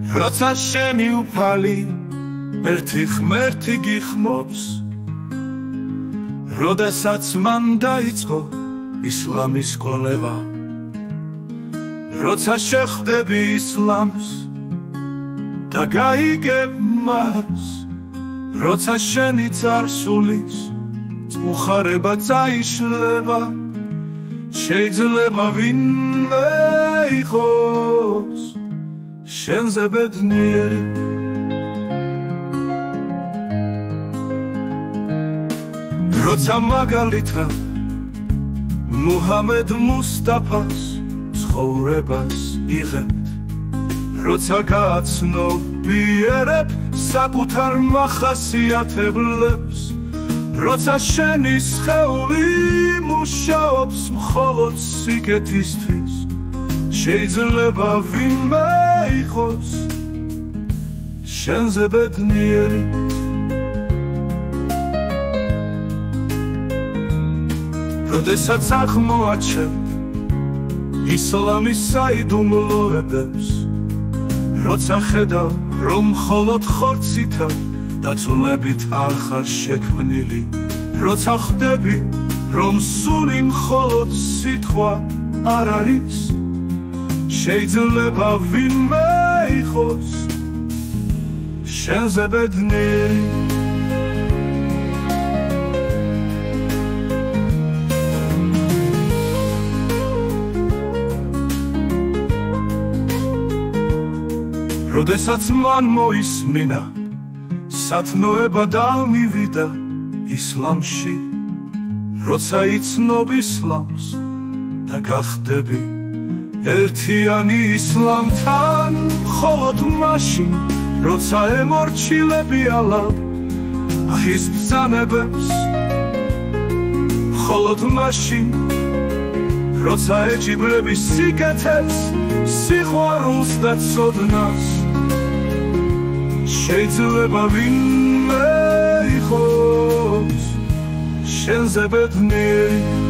როცა შენი უფალი ერთი ღმერთი გიხმობს როდესაც მან დაიწყო ისლამის კოლევა როცა შეხვდები ისლამს და გაიგებ მას როცა შენი წარსულის უხარება წაიშლება შეიძლება ვინმე იყოს შენზე ბედნიერი როცა მაგალითად მუჰამედ მუსტაფას ცხოვრებას იღებთ როცა გააცნობიერებ საკუთარ მახასიათებლებს როცა შენი სხეული მუშაობს მხოლოდ სიკეთისთვის შეიძლება ვინმე იყოს შენზე ბედნიერი როდესაც აღმოაჩენ ისლამის საიდუმლოებებს როცა ხედავ რომ მხოლოდ ხორცითა და წვლებით არ ხარ შექმნილი როცა ხვდები რომ სული მხოლოდ სიტყვა არ არის შეიძლება ვინმე იყოს შენზე ბედნიერი როდესაც მან მოისმინა სათნოება დამივიდა ისლამში როცა იცნობ ისლამს და გახდები ერთიანი ისლამთან მხოლოდ მაშინ როცა ემორჩილები ალავ ხის ბრძანებებს მხოლოდ მაშინ როცა ეჯიბრები სიკეთეს სიყვარულს და ცოდნას შეიძლება ვინმე იყოს შენზე ბედნიერი